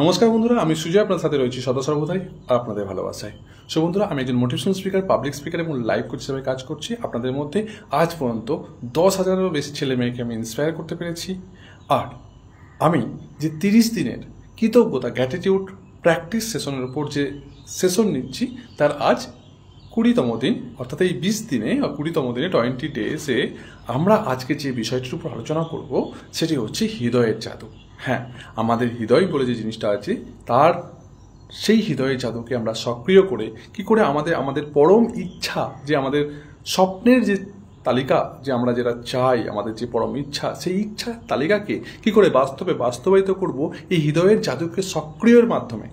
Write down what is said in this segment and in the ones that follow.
নমস্কার বন্ধুরা, আমি সুজয় আপনার সাথে রয়েছি সদা সর্বদাই আর আপনাদের ভালোবাসায়। সো বন্ধুরা, আমি একজন মোটিভেশনাল স্পিকার, পাবলিক স্পিকার এবং লাইভ কোচ হিসেবে কাজ করছি। আপনাদের মধ্যে আজ পর্যন্ত 10,000-এরও বেশি ছেলে মেয়েকে আমি ইন্সপায়ার করতে পেরেছি। আর আমি যে 30 দিনের কৃতজ্ঞতা গ্র্যাটিটিউড প্র্যাকটিস সেশনের উপর যে সেশন নিচ্ছি, তার আজ 20তম দিন, অর্থাৎ এই 20 দিনে বা 20তম দিনে 20 ডেজে আমরা আজকে যে বিষয়টির উপর আলোচনা করব সেটি হচ্ছে হৃদয়ের জাদু। হ্যাঁ, আমাদের হৃদয় বলে যে জিনিসটা আছে, তার সেই হৃদয়ের জাদুকে আমরা সক্রিয় করে কি করে আমাদের পরম ইচ্ছা, যে আমাদের স্বপ্নের যে তালিকা, যে আমরা যেটা চাই, আমাদের যে পরম ইচ্ছা, সেই ইচ্ছার তালিকাকে কি করে বাস্তবায়িত করব এই হৃদয়ের জাদুকে সক্রিয়ের মাধ্যমে।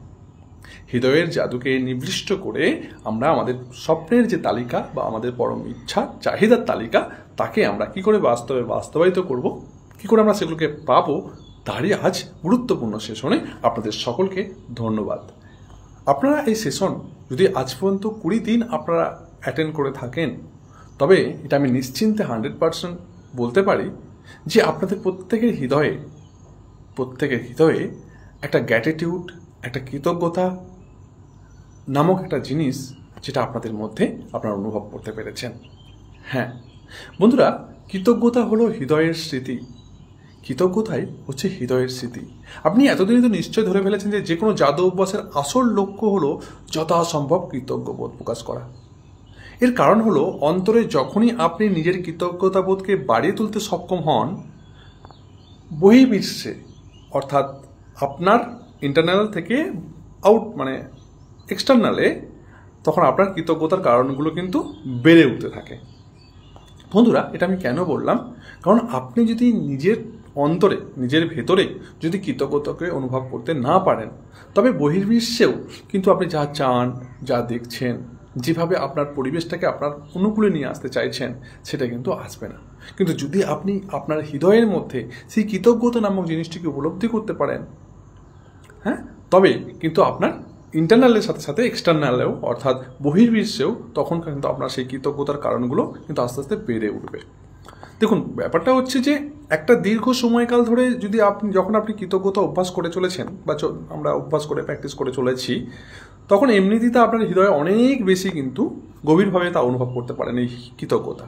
হৃদয়ের জাদুকে নির্দিষ্ট করে আমরা আমাদের স্বপ্নের যে তালিকা বা আমাদের পরম ইচ্ছা চাহিদার তালিকা, তাকে আমরা কি করে বাস্তবায়িত করব, কি করে আমরা সেগুলোকে পাবো, তারই আজ গুরুত্বপূর্ণ সেশনে আপনাদের সকলকে ধন্যবাদ। আপনারা এই সেশন যদি আজ পর্যন্ত 20 দিন আপনারা অ্যাটেন্ড করে থাকেন, তবে এটা আমি নিশ্চিন্তে 100% বলতে পারি যে আপনাদের প্রত্যেকের হৃদয়ে একটা গ্র্যাটিটিউড, একটা কৃতজ্ঞতা নামক একটা জিনিস, যেটা আপনাদের মধ্যে আপনারা অনুভব করতে পেরেছেন। হ্যাঁ বন্ধুরা, কৃতজ্ঞতা হলো হৃদয়ের স্মৃতি। কৃতজ্ঞতাই হচ্ছে হৃদয়ের স্মৃতি। আপনি এতদিনই তো নিশ্চয় ধরে ফেলেছেন যে কোনো জাদু অভ্যাসের আসল লক্ষ্য হলো যথাসম্ভব কৃতজ্ঞবোধ প্রকাশ করা। এর কারণ হলো, অন্তরে যখনই আপনি নিজের কৃতজ্ঞতাবোধকে বাড়িয়ে তুলতে সক্ষম হন, বহির্বিশ্বে অর্থাৎ আপনার ইন্টারনাল থেকে এক্সটার্নালে, তখন আপনার কৃতজ্ঞতার কারণগুলো কিন্তু বেড়ে উঠতে থাকে। বন্ধুরা, এটা আমি কেন বললাম? কারণ আপনি যদি নিজের অন্তরে, নিজের ভেতরে যদি কৃতজ্ঞতাকে অনুভব করতে না পারেন, তবে বহির্বিশ্বেও কিন্তু আপনি যা চান, যা দেখছেন, যেভাবে আপনার পরিবেশটাকে আপনার অনুকূলে নিয়ে আসতে চাইছেন, সেটা কিন্তু আসবে না। কিন্তু যদি আপনি আপনার হৃদয়ের মধ্যে সেই কৃতজ্ঞতা নামক জিনিসটিকে উপলব্ধি করতে পারেন, হ্যাঁ, তবে কিন্তু আপনার ইন্টারনালের সাথে সাথে এক্সটার্নালেও অর্থাৎ বহির্বিশ্বেও তখন কিন্তু আপনার সেই কৃতজ্ঞতার কারণগুলো কিন্তু আস্তে আস্তে বেড়ে উঠবে। দেখুন, ব্যাপারটা হচ্ছে যে একটা দীর্ঘ সময়কাল ধরে যদি যখন আপনি কৃতজ্ঞতা অভ্যাস করে চলেছেন বা আমরা অভ্যাস করে প্র্যাকটিস করে চলেছি, তখন এমনিতেই আপনার হৃদয়ে অনেক বেশি কিন্তু গভীরভাবে তা অনুভব করতে পারেন এই কৃতজ্ঞতা।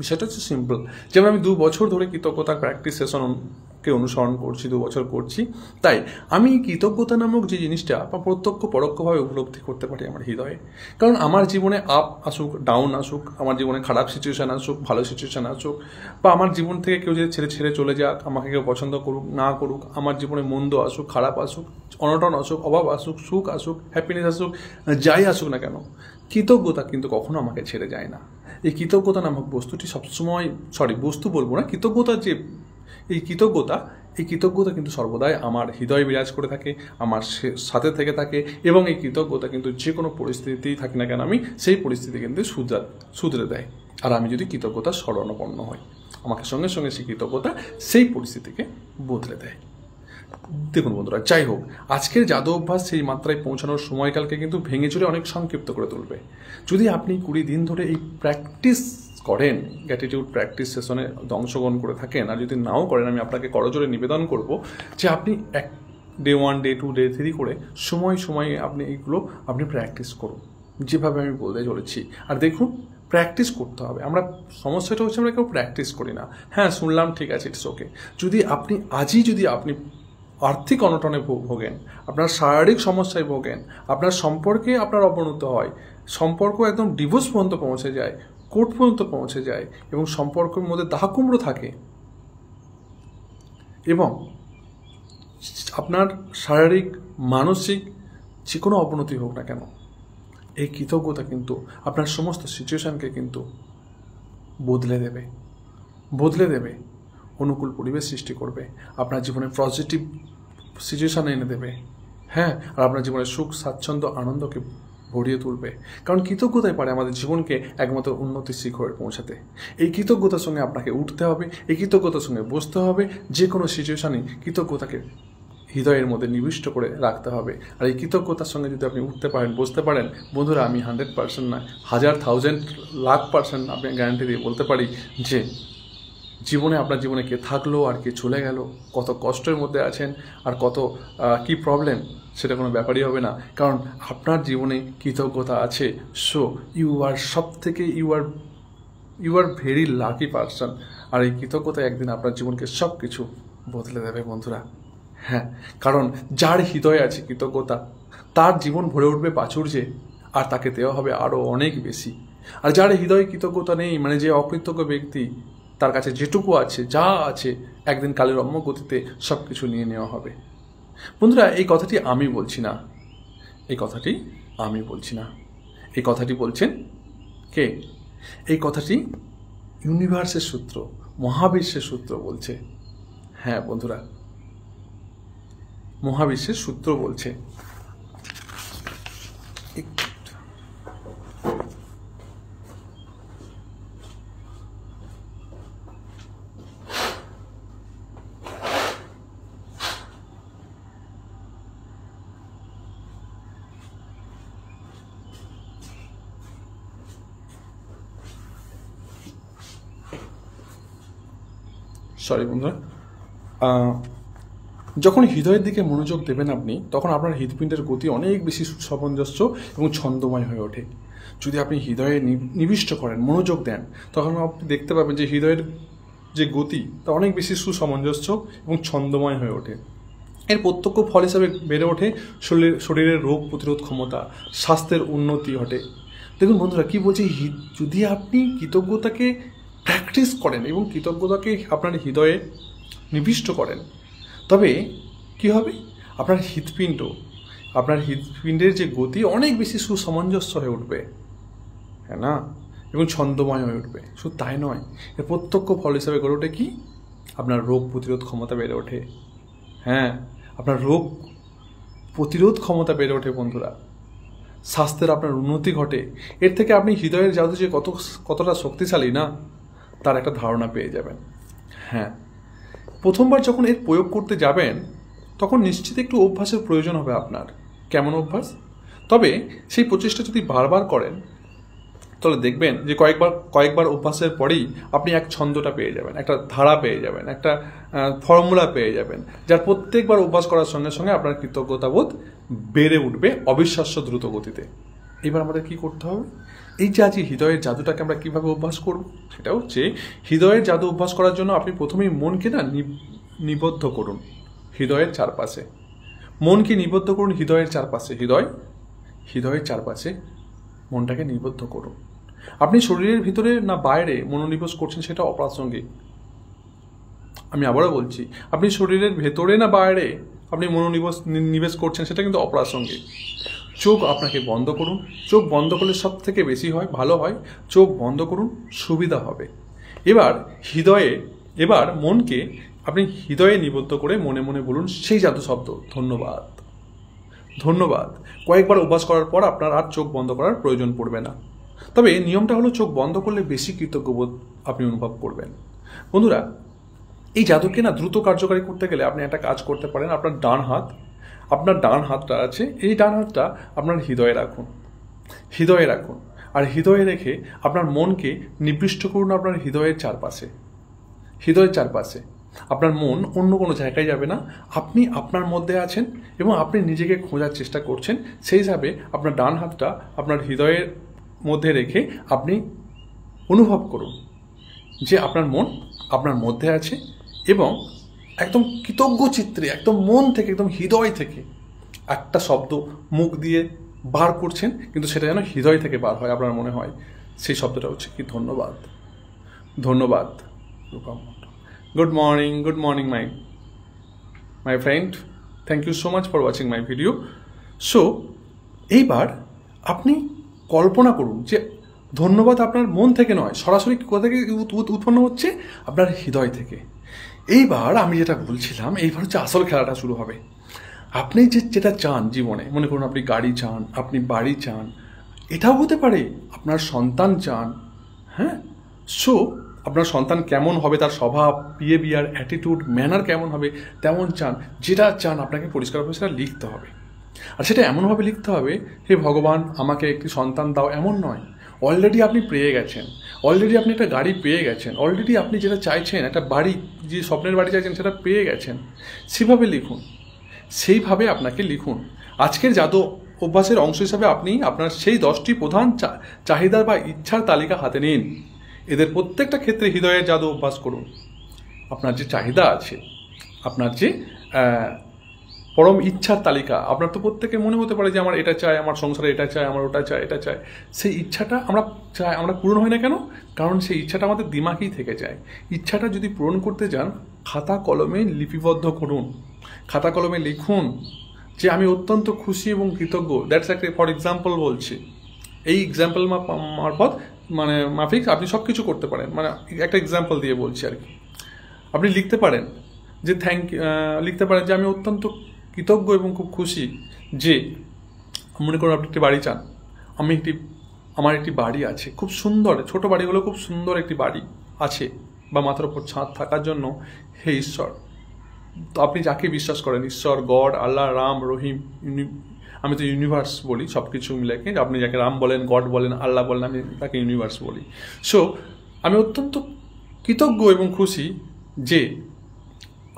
বিষয়টা হচ্ছে সিম্পল। যেমন আমি 2 বছর ধরে কৃতজ্ঞতা প্র্যাকটিস সেশনকে অনুসরণ করছি, 2 বছর করছি, তাই আমি কৃতজ্ঞতা নামক যে জিনিসটা প্রত্যক্ষ পরোক্ষভাবে উপলব্ধি করতে পারি আমার হৃদয়ে। কারণ আমার জীবনে আপ আসুক, ডাউন আসুক, আমার জীবনে খারাপ সিচুয়েশান আসুক, ভালো সিচুয়েশান আসুক, বা আমার জীবন থেকে কেউ যদি ছেড়ে চলে যাক, আমাকে কেউ পছন্দ করুক না করুক, আমার জীবনে মন্দ আসুক, খারাপ আসুক, অনটন আসুক, অভাব আসুক, সুখ আসুক, হ্যাপিনেস আসুক, যাই আসুক না কেন, কৃতজ্ঞতা কিন্তু কখনো আমাকে ছেড়ে যায় না। এই কৃতজ্ঞতা নামক বস্তুটি সবসময়, বস্তু বলবো না, কৃতজ্ঞতার যে এই কৃতজ্ঞতা কিন্তু সর্বদাই আমার হৃদয়ে বিরাজ করে থাকে, আমার সাথে থেকে থাকে, এবং এই কৃতজ্ঞতা কিন্তু যে কোনো পরিস্থিতিতেই থাকি না কেন, আমি সেই পরিস্থিতি কিন্তু শুধরে দেয়। আর আমি যদি কৃতজ্ঞতার শরণাপন্ন হই, আমাকে সঙ্গে সঙ্গে সেই কৃতজ্ঞতা সেই পরিস্থিতিকে বদলে দেয়। দেখুন বন্ধুরা, যাই হোক, আজকের জাদু অভ্যাস সেই মাত্রায় পৌঁছানোর সময়কালকে কিন্তু ভেঙে চুরে অনেক সংক্ষিপ্ত করে তুলবে। যদি আপনি 20 দিন ধরে এই প্র্যাকটিস করেন, গ্র্যাটিটিউড প্র্যাকটিস সেশনে অংশগ্রহণ করে থাকেন, আর যদি নাও করেন, আমি আপনাকে করজোরে নিবেদন করব যে আপনি ডে 1, ডে 2, ডে 3 করে সময়ে আপনি এইগুলো প্র্যাকটিস করুন, যেভাবে আমি বলতে চলেছি। আর দেখুন, প্র্যাকটিস করতে হবে। সমস্যাটা হচ্ছে আমরা কেউ প্র্যাকটিস করি না। হ্যাঁ, শুনলাম, ঠিক আছে, ইটস ওকে। যদি আপনি আর্থিক অনটনে ভোগেন, আপনার শারীরিক সমস্যায় ভোগেন, আপনার সম্পর্কে আপনার অবনতি হয়, সম্পর্ক একদম ডিভোর্স পর্যন্ত পৌঁছে যায়, কোর্ট পর্যন্ত পৌঁছে যায়, এবং সম্পর্কের মধ্যে দাহকুমড়ো থাকে, এবং আপনার শারীরিক, মানসিক যে কোনো অবনতি হোক না কেন, এই কৃতজ্ঞতা কিন্তু আপনার সমস্ত সিচুয়েশানকে কিন্তু বদলে দেবে, অনুকূল পরিবেশ সৃষ্টি করবে, আপনার জীবনে পজিটিভ সিচুয়েশান এনে দেবে। হ্যাঁ, আর আপনার জীবনে সুখ, স্বাচ্ছন্দ্য, আনন্দকে ভরিয়ে তুলবে। কারণ কৃতজ্ঞতাই পারে আমাদের জীবনকে একমাত্র উন্নতির শিখরে পৌঁছাতে। এই কৃতজ্ঞতার সঙ্গে আপনাকে উঠতে হবে, এই কৃতজ্ঞতার সঙ্গে বসতে হবে, যে কোনো সিচুয়েশানে কৃতজ্ঞতাকে হৃদয়ের মধ্যে নিবিষ্ট করে রাখতে হবে। আর এই কৃতজ্ঞতার সঙ্গে যদি আপনি উঠতে পারেন, বসতে পারেন, বন্ধুরা, আমি 100% না, 1000, 1000, 1,00,000% আপনি গ্যারান্টি দিয়ে বলতে পারি যে জীবনে আপনার জীবনে কে থাকলো আর কে চলে গেল, কত কষ্টের মধ্যে আছেন আর কত কি প্রবলেম, সেটা কোনো ব্যাপারই হবে না, কারণ আপনার জীবনে কৃতজ্ঞতা আছে। So you are very lucky person. আর এই কৃতজ্ঞতা একদিন আপনার জীবনকে সব কিছু বদলে দেবে বন্ধুরা। হ্যাঁ, কারণ যার হৃদয়ে আছে কৃতজ্ঞতা তার জীবন ভরে উঠবে প্রাচুর্যে, আর তাকে দেওয়া হবে আরও অনেক বেশি। আর যার হৃদয়ে কৃতজ্ঞতা নেই, মানে যে অকৃতজ্ঞ ব্যক্তি, তার কাছে যেটুকু আছে, যা আছে, একদিন কালের অম্ম গতিতে সব কিছু নিয়ে নেওয়া হবে। বন্ধুরা, এই কথাটি আমি বলছি না, এই কথাটি বলছেন কে? এই কথাটি ইউনিভার্সের সূত্র, মহাবিশ্বের সূত্র বলছে। হ্যাঁ বন্ধুরা, মহাবিশ্বের সূত্র বলছে। সরি বন্ধুরা, যখন হৃদয়ের দিকে মনোযোগ দেবেন আপনি, তখন আপনার হৃৎপিণ্ডের গতি অনেক বেশি সুসামঞ্জস্য এবং ছন্দময় হয়ে ওঠে। যদি আপনি হৃদয়ে নিবিষ্ট করেন, মনোযোগ দেন, তখন আপনি দেখতে পাবেন যে হৃদয়ের যে গতি তা অনেক বেশি সুসামঞ্জস্য এবং ছন্দময় হয়ে ওঠে। এর প্রত্যক্ষ ফল হিসাবে বেড়ে ওঠে শরীরের রোগ প্রতিরোধ ক্ষমতা, স্বাস্থ্যের উন্নতি ঘটে। দেখুন বন্ধুরা, কি বলছি, যদি আপনি কৃতজ্ঞতাকে প্র্যাকটিস করেন এবং কৃতজ্ঞতাকে আপনার হৃদয়ে নিবিষ্ট করেন, তবে কি হবে, আপনার হৃৎপিণ্ডের যে গতি অনেক বেশি সুসামঞ্জস্য হয়ে উঠবে, হ্যাঁ না, এবং ছন্দময় হয়ে উঠবে। শুধু তাই নয়, এর প্রত্যক্ষ ফল হিসাবে গড়ে ওঠে কি, আপনার রোগ প্রতিরোধ ক্ষমতা বেড়ে ওঠে। হ্যাঁ, আপনার রোগ প্রতিরোধ ক্ষমতা বেড়ে ওঠে বন্ধুরা। স্বাস্থ্যের আপনার উন্নতি ঘটে। এর থেকে আপনি হৃদয়ের জাদু যে কতটা শক্তিশালী না, তার একটা ধারণা পেয়ে যাবেন। হ্যাঁ, প্রথমবার যখন এর প্রয়োগ করতে যাবেন, তখন নিশ্চিত একটু অভ্যাসের প্রয়োজন হবে আপনার। কেমন অভ্যাস? তবে সেই প্রচেষ্টা যদি বারবার করেন, তাহলে দেখবেন যে কয়েকবার অভ্যাসের পরেই আপনি এক ছন্দটা পেয়ে যাবেন, একটা ধারা পেয়ে যাবেন, একটা ফর্মুলা পেয়ে যাবেন, যার প্রত্যেকবার অভ্যাস করার সঙ্গে সঙ্গে আপনার কৃতজ্ঞতাবোধ বেড়ে উঠবে অবিশ্বাস্য দ্রুত গতিতে। এবার আমাদের কি করতে হবে? এই যে আজ হৃদয়ের জাদুটাকে আমরা কিভাবে অভ্যাস করব, সেটা হচ্ছে, হৃদয়ের জাদু অভ্যাস করার জন্য আপনি প্রথমেই মনকে না নিবদ্ধ করুন হৃদয়ের চারপাশে। মনকে নিবদ্ধ করুন হৃদয়ের চারপাশে। হৃদয়ের চারপাশে মনটাকে নিবদ্ধ করুন। আপনি শরীরের ভিতরে না বাইরে মনোনিবেশ করছেন সেটা অপ্রাসঙ্গিক। আমি আবারও বলছি, আপনি শরীরের ভেতরে না বাইরে আপনি নিবেশ করছেন সেটা কিন্তু অপ্রাসঙ্গিক। চোখ আপনাকে বন্ধ করুন। চোখ বন্ধ করলে সব থেকে বেশি হয়, ভালো হয়। চোখ বন্ধ করুন, সুবিধা হবে। এবার মনকে আপনি হৃদয়ে নিবদ্ধ করে মনে মনে বলুন সেই জাদু শব্দ, ধন্যবাদ, ধন্যবাদ। কয়েকবার অভ্যাস করার পর আপনার আর চোখ বন্ধ করার প্রয়োজন পড়বে না। তবে নিয়মটা হলো, চোখ বন্ধ করলে বেশি কৃতজ্ঞবোধ আপনি অনুভব করবেন। বন্ধুরা, এই জাদুকে না দ্রুত কার্যকারী করতে গেলে আপনি একটা কাজ করতে পারেন। আপনার ডান হাতটা আছে, এই ডান হাতটা আপনার হৃদয়ে রাখুন। আর হৃদয়ে রেখে আপনার মনকে নিবিষ্ট করুন আপনার হৃদয়ের চারপাশে। আপনার মন অন্য কোনো জায়গায় যাবে না। আপনি আপনার মধ্যে আছেন এবং আপনি নিজেকে খোঁজার চেষ্টা করছেন। সেই হিসাবে আপনার ডান হাতটা আপনার হৃদয়ের মধ্যে রেখে আপনি অনুভব করুন যে আপনার মন আপনার মধ্যে আছে এবং একদম কৃতজ্ঞ চিত্রে, একদম মন থেকে, একদম হৃদয় থেকে একটা শব্দ মুখ দিয়ে বার করছেন, কিন্তু সেটা যেন হৃদয় থেকে বার হয়, আপনার মনে হয়। সেই শব্দটা হচ্ছে কি, ধন্যবাদ, ধন্যবাদ। Good morning my friend. Thank you so much for watching my video. So, এইবার আপনি কল্পনা করুন যে ধন্যবাদ আপনার মন থেকে নয়, সরাসরি কোথা থেকে উৎপন্ন হচ্ছে, আপনার হৃদয় থেকে। এইবার আমি যেটা বলছিলাম, এইবার হচ্ছে আসল খেলাটা শুরু হবে। আপনি যেটা চান জীবনে, মনে করুন আপনি গাড়ি চান, আপনি বাড়ি চান, এটাও হতে পারে আপনার সন্তান চান। হ্যাঁ, সো আপনার সন্তান কেমন হবে, তার স্বভাব, বিহেভিয়ার, অ্যাটিটিউড, ম্যানার কেমন হবে, তেমন চান। যেটা চান আপনাকে পরিষ্কারভাবে সেটা লিখতে হবে। আর সেটা এমনভাবে লিখতে হবে, হে ভগবান আমাকে একটি সন্তান দাও, এমন নয়। অলরেডি আপনি পেয়ে গেছেন, অলরেডি আপনি একটা গাড়ি পেয়ে গেছেন, অলরেডি আপনি যেটা চাইছেন, একটা বাড়ি, যে স্বপ্নের বাড়ি চাইছেন সেটা পেয়ে গেছেন। সেভাবে লিখুন, সেইভাবে আপনাকে লিখুন। আজকের জাদু অভ্যাসের অংশ হিসাবে আপনি আপনার সেই 10টি প্রধান চাহিদা বা ইচ্ছার তালিকা হাতে নিন। এদের প্রত্যেকটা ক্ষেত্রে হৃদয়ের জাদু অভ্যাস করুন। আপনার যে চাহিদা আছে, আপনার যে পরম ইচ্ছার তালিকা, আপনার তো প্রত্যেকের মনে হতে পারে যে আমার এটা চাই, আমার সংসারে এটা চাই, আমার ওটা চাই, এটা চাই। সেই ইচ্ছাটা আমরা পূরণ হয় না কেন? কারণ সেই ইচ্ছাটা আমাদের দিমাগেই থেকে যায়। ইচ্ছাটা যদি পূরণ করতে যান, খাতা কলমে লিপিবদ্ধ করুন, খাতা কলমে লিখুন যে আমি অত্যন্ত খুশি এবং কৃতজ্ঞ। দ্যাটস একটা ফর এক্সাম্পল বলছি, এই এক্সাম্পল মারফত মাফিক আপনি সব কিছু করতে পারেন। একটা এক্সাম্পল দিয়ে বলছি আর কি। আপনি লিখতে পারেন যে লিখতে পারেন যে আমি অত্যন্ত কৃতজ্ঞ এবং খুব খুশি যে, মনে করুন আপনি একটি বাড়ি চান, আমার একটি বাড়ি আছে, খুব সুন্দর, ছোট বাড়ি হলেও খুব সুন্দর একটি বাড়ি আছে, বা মাথার উপর ছাদ থাকার জন্য হে ঈশ্বর, তো আপনি যাকে বিশ্বাস করেন, ঈশ্বর, গড, আল্লাহ, রাম, রহিম, আমি তো ইউনিভার্স বলি সব কিছু মিলেকে, আপনি যাকে রাম বলেন, গড বলেন, আল্লাহ বলেন, আমি তাকে ইউনিভার্স বলি। সো আমি অত্যন্ত কৃতজ্ঞ এবং খুশি যে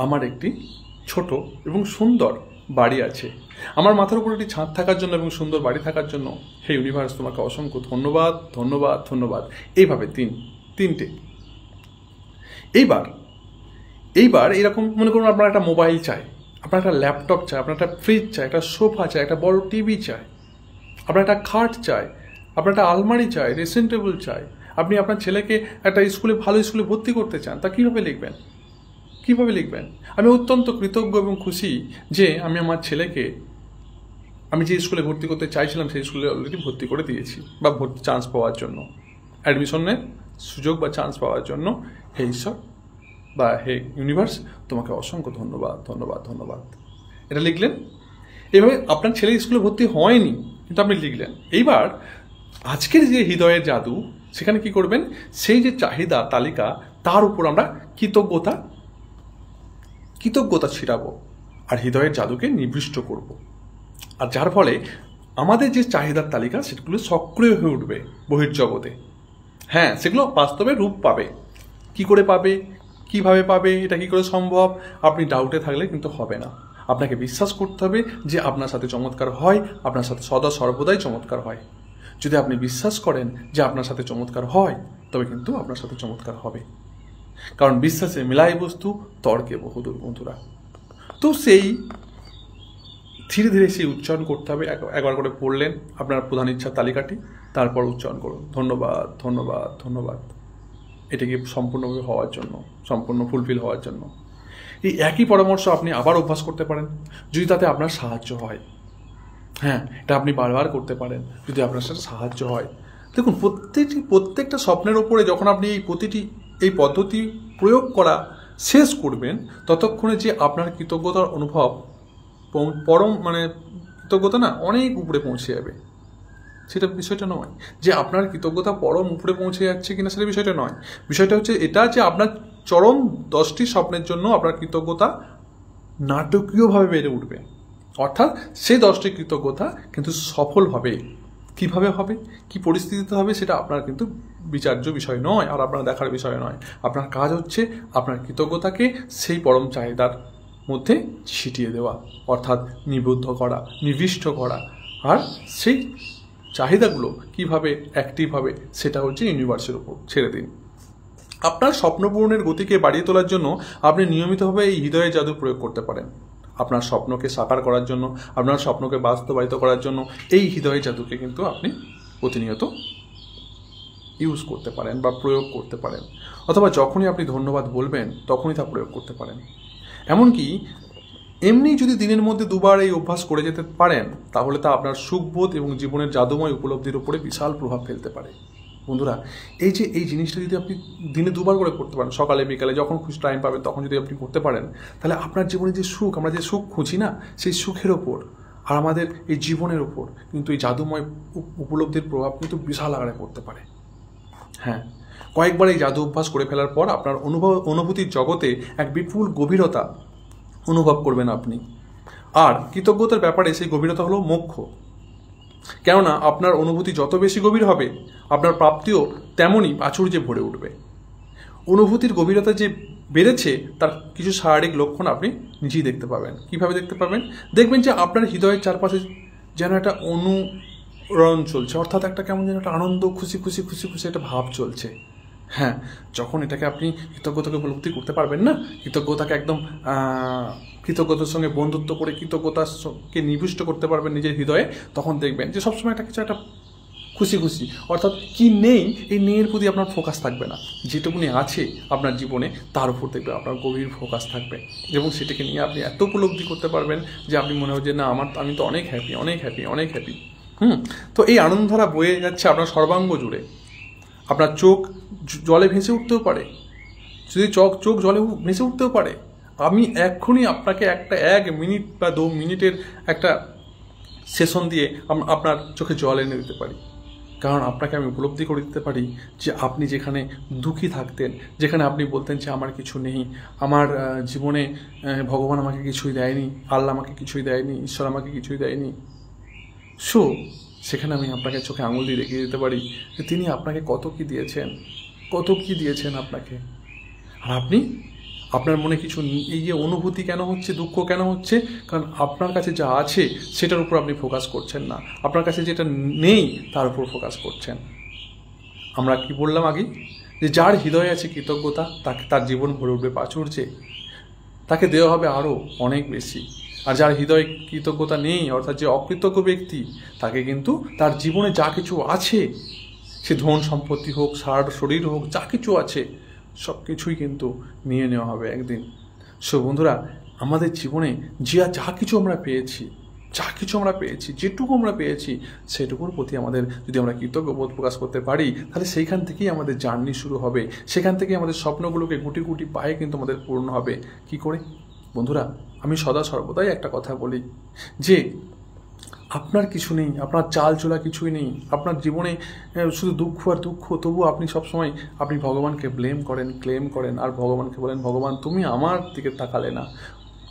আমার একটি ছোট এবং সুন্দর বাড়ি আছে, আমার মাথার উপর একটি ছাদ থাকার জন্য এবং সুন্দর বাড়ি থাকার জন্য হে ইউনিভার্স তোমাকে অসংখ্য ধন্যবাদ, ধন্যবাদ, ধন্যবাদ। এইভাবে তিনটে। এইবার এরকম মনে করুন আপনার একটা মোবাইল চাই, আপনার একটা ল্যাপটপ চাই, আপনার একটা ফ্রিজ চাই, একটা সোফা চাই, একটা বড় টিভি চাই, আপনার একটা খাট চাই, আপনার একটা আলমারি চাই, ড্রেসিং টেবিল চাই, আপনি আপনার ছেলেকে একটা ভালো স্কুলে ভর্তি করতে চান, তা কীভাবে লিখবেন? আমি অত্যন্ত কৃতজ্ঞ এবং খুশি যে আমি আমার ছেলেকে আমি যে স্কুলে ভর্তি করতে চাইছিলাম সেই স্কুলে অলরেডি ভর্তি করে দিয়েছি, বা চান্স পাওয়ার জন্য, অ্যাডমিশনের সুযোগ বা চান্স পাওয়ার জন্য হে ঈশ্বর বা হে ইউনিভার্স তোমাকে অসংখ্য ধন্যবাদ, ধন্যবাদ, ধন্যবাদ। এটা লিখলেন। এভাবে আপনার ছেলে স্কুলে ভর্তি হয়নি, কিন্তু আপনি লিখলেন। এইবার আজকের যে হৃদয়ের জাদু, সেখানে কি করবেন? সেই যে চাহিদা তালিকা, তার উপর আমরা কৃতজ্ঞতা ছিটাবো আর হৃদয়ের জাদুকে নিবিষ্ট করব। আর যার ফলে আমাদের যে চাহিদার তালিকা সেগুলো সক্রিয় হয়ে উঠবে বহির্জগতে। হ্যাঁ, সেগুলো বাস্তবে রূপ পাবে। কি করে পাবে, কিভাবে পাবে, এটা কি করে সম্ভব? আপনি ডাউটে থাকলে কিন্তু হবে না। আপনাকে বিশ্বাস করতে হবে যে আপনার সাথে চমৎকার হয়, আপনার সাথে সদা সর্বদাই চমৎকার হয়। যদি আপনি বিশ্বাস করেন যে আপনার সাথে চমৎকার হয়, তবে কিন্তু আপনার সাথে চমৎকার হবে। কারণ বিশ্বাসে মেলায় বস্তু, তর্কে বহুদূর, বন্ধুরা। তো সেই ধীরে ধীরে সেই উচ্চারণ করতে হবে। একবার করে পড়লেন আপনার প্রধান ইচ্ছার তালিকাটি, তারপর উচ্চারণ করুন ধন্যবাদ, ধন্যবাদ, ধন্যবাদ, এটাকে সম্পূর্ণভাবে হওয়ার জন্য, সম্পূর্ণ ফুলফিল হওয়ার জন্য। এই একই পরামর্শ আপনি আবার অভ্যাস করতে পারেন যদি তাতে আপনার সাহায্য হয়। হ্যাঁ, এটা আপনি বারবার করতে পারেন যদি আপনার সাথে সাহায্য হয়। দেখুন, প্রত্যেকটা স্বপ্নের ওপরে যখন আপনি এই পদ্ধতি প্রয়োগ করা শেষ করবেন, ততক্ষণে যে আপনার কৃতজ্ঞতার অনুভব কৃতজ্ঞতা না অনেক উপরে পৌঁছে যাবে। সেটা বিষয়টা নয় যে আপনার কৃতজ্ঞতা পরম উপরে পৌঁছে যাচ্ছে কিনা, সেটা বিষয়টা নয়। বিষয়টা হচ্ছে এটা যে আপনার চরম 10টি স্বপ্নের জন্য আপনার কৃতজ্ঞতা নাটকীয়ভাবে বেড়ে উঠবে। অর্থাৎ সেই 10টি কৃতজ্ঞতা কিন্তু সফল হবে। কিভাবে হবে, কি পরিস্থিতিতে হবে, সেটা আপনার কিন্তু বিচার্য বিষয় নয়, আর আপনার দেখার বিষয় নয়। আপনার কাজ হচ্ছে আপনার কৃতজ্ঞতাকে সেই পরম চাহিদার মধ্যে ছিটিয়ে দেওয়া, অর্থাৎ নিবিষ্ট করা। আর সেই চাহিদাগুলো কিভাবে অ্যাক্টিভ হবে সেটা হচ্ছে ইউনিভার্সের উপর ছেড়ে দিন। আপনার স্বপ্ন পূরণের গতিকে বাড়িয়ে তোলার জন্য আপনি নিয়মিতভাবে এই হৃদয়ের জাদু প্রয়োগ করতে পারেন। আপনার স্বপ্নকে সাকার করার জন্য, আপনার স্বপ্নকে বাস্তবায়িত করার জন্য এই হৃদয়ের জাদুকে কিন্তু আপনি প্রতিনিয়ত ইউজ করতে পারেন বা প্রয়োগ করতে পারেন। অথবা যখনই আপনি ধন্যবাদ বলবেন তখনই তা প্রয়োগ করতে পারেন। এমনকি এমনি যদি দিনের মধ্যে 2বার এই অভ্যাস করে যেতে পারেন, তাহলে তা আপনার সুখবোধ এবং জীবনের জাদুময় উপলব্ধির উপরে বিশাল প্রভাব ফেলতে পারে। বন্ধুরা, এই জিনিসটা যদি আপনি দিনে 2বার করে করতে পারেন, সকালে বিকালে যখন খুশি টাইম পাবেন তখন যদি আপনি করতে পারেন, তাহলে আপনার জীবনে যে সুখ, আমরা যে সুখ খুঁজি না, সেই সুখের ওপর আর আমাদের এই জীবনের ওপর কিন্তু এই জাদুময় উপলব্ধির প্রভাব কিন্তু বিশাল আকারে পড়তে পারে। হ্যাঁ, কয়েকবার এই জাদু অভ্যাস করে ফেলার পর আপনার অনুভূতির জগতে এক বিপুল গভীরতা অনুভব করবেন আপনি। আর কৃতজ্ঞতার ব্যাপারে সেই গভীরতা হলো মোক্ষ। কেননা আপনার অনুভূতি যত বেশি গভীর হবে, আপনার প্রাপ্তিও তেমনই প্রাচুর্যে ভরে উঠবে। অনুভূতির গভীরতা যে বেড়েছে তার কিছু শারীরিক লক্ষণ আপনি নিজেই দেখতে পাবেন। কিভাবে দেখতে পাবেন? দেখবেন যে আপনার হৃদয়ের চারপাশে যেন একটা অনুরণ চলছে, অর্থাৎ একটা কেমন যেন একটা আনন্দ, খুশি খুশি খুশি খুশি একটা ভাব চলছে। হ্যাঁ, যখন এটাকে আপনি কৃতজ্ঞতাকে উপলব্ধি করতে পারবেন না, কৃতজ্ঞতাকে একদম কৃতজ্ঞতার সঙ্গে বন্ধুত্ব করে কৃতজ্ঞতাকে নিবিষ্ট করতে পারবেন নিজের হৃদয়ে, তখন দেখবেন যে সবসময় একটা কিছু একটা খুশি খুশি, অর্থাৎ কি নেই এই নেয়ের প্রতি আপনার ফোকাস থাকবে না, যেটুকুনি আছে আপনার জীবনে তার উপর দেখবে আপনার গভীর ফোকাস থাকবে, এবং সেটাকে নিয়ে আপনি এত উপলব্ধি করতে পারবেন যে আপনি মনে হয় যে না আমি তো অনেক হ্যাপি, অনেক হ্যাপি, অনেক হ্যাপি। তো এই আনন্দধারা বয়ে যাচ্ছে আপনার সর্বাঙ্গ জুড়ে। আপনার চোখ জলে ভেসে উঠতেও পারে, যদি চোখ জলে ভেসে উঠতেও পারে। আমি এক্ষুনি আপনাকে 1 মিনিট বা 2 মিনিটের একটা সেশন দিয়ে আপনার চোখে জল এনে দিতে পারি, কারণ আপনাকে আমি উপলব্ধি করে দিতে পারি যে আপনি যেখানে দুঃখী থাকতেন, যেখানে আপনি বলতেন যে আমার কিছু নেই, আমার জীবনে ভগবান আমাকে কিছুই দেয়নি, আল্লাহ আমাকে কিছুই দেয়নি, ঈশ্বর আমাকে কিছুই দেয়নি, সেখানে আমি আপনাকে চোখে আঙুল দিয়ে দেখিয়ে দিতে পারি যে তিনি আপনাকে কত কি দিয়েছেন আপনাকে। আর আপনি আপনার মনে কিছু এই যে অনুভূতি কেন হচ্ছে, দুঃখ কেন হচ্ছে, কারণ আপনার কাছে যা আছে সেটার উপর আপনি ফোকাস করছেন না, আপনার কাছে যেটা নেই তার উপর ফোকাস করছেন। আমরা কি বললাম আগে, যে যার হৃদয়ে আছে কৃতজ্ঞতা তার জীবন ভরে উঠবে প্রাচুর্যে, তাকে দেওয়া হবে আরও অনেক বেশি। আর যার হৃদয়ে কৃতজ্ঞতা নেই, অর্থাৎ যে অকৃতজ্ঞ ব্যক্তি, তাকে কিন্তু তার জীবনে যা কিছু আছে, সে ধন সম্পত্তি হোক, শরীর হোক, যা কিছু আছে সব কিছুই কিন্তু নিয়ে নেওয়া হবে একদিন। বন্ধুরা, আমাদের জীবনে যা কিছু আমরা পেয়েছি, যেটুকু আমরা পেয়েছি, সেটুকুর প্রতি আমাদের যদি আমরা কৃতজ্ঞ বোধ প্রকাশ করতে পারি, তাহলে সেইখান থেকেই আমাদের জার্নি শুরু হবে, সেখান থেকেই আমাদের স্বপ্নগুলোকে গুটি গুটি পায়ে কিন্তু আমাদের পূর্ণ হবে। কি করে? বন্ধুরা, আমি সর্বদাই একটা কথা বলি যে আপনার কিছু নেই, আপনার চাল চলা কিছুই নেই, আপনার জীবনে শুধু দুঃখ আর দুঃখ, তবু আপনি সবসময় আপনি ভগবানকে ক্লেম করেন আর ভগবানকে বলেন, ভগবান তুমি আমার দিকে তাকালে না।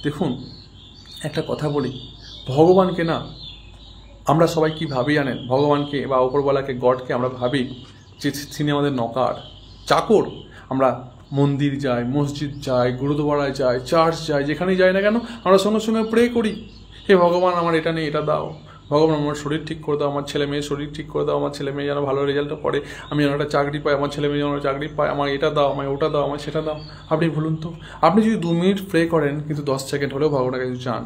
দেখুন, একটা কথা বলি, ভগবানকে না আমরা সবাই কি ভাবি জানেন? ভগবানকে বা উপরওয়ালাকে, গডকে আমরা ভাবি যে তিনি আমাদের নকার, চাকর। আমরা মন্দির যাই, মসজিদ যাই, গুরুদুয়ারায় যাই, চার্চ যাই, যেখানেই যাই না কেন আমরা সঙ্গে সঙ্গে প্রে করি, হে ভগবান আমার এটা নেই, এটা দাও, ভগবান আমার শরীর ঠিক করে দাও, আমার ছেলে মেয়ের শরীর ঠিক করে দাও, আমার ছেলে মেয়ে যেন ভালো রেজাল্ট করে, আমি যেন একটা চাকরি পাই, আমার ছেলে মেয়ে যেন চাকরি পায়, আমার এটা দাও, আমার ওটা দাও, আমার সেটা দাও। আপনি বলুন তো, আপনি যদি 2 মিনিট প্রে করেন কিন্তু 10 সেকেন্ড হলেও ভগবানের কাছে চান,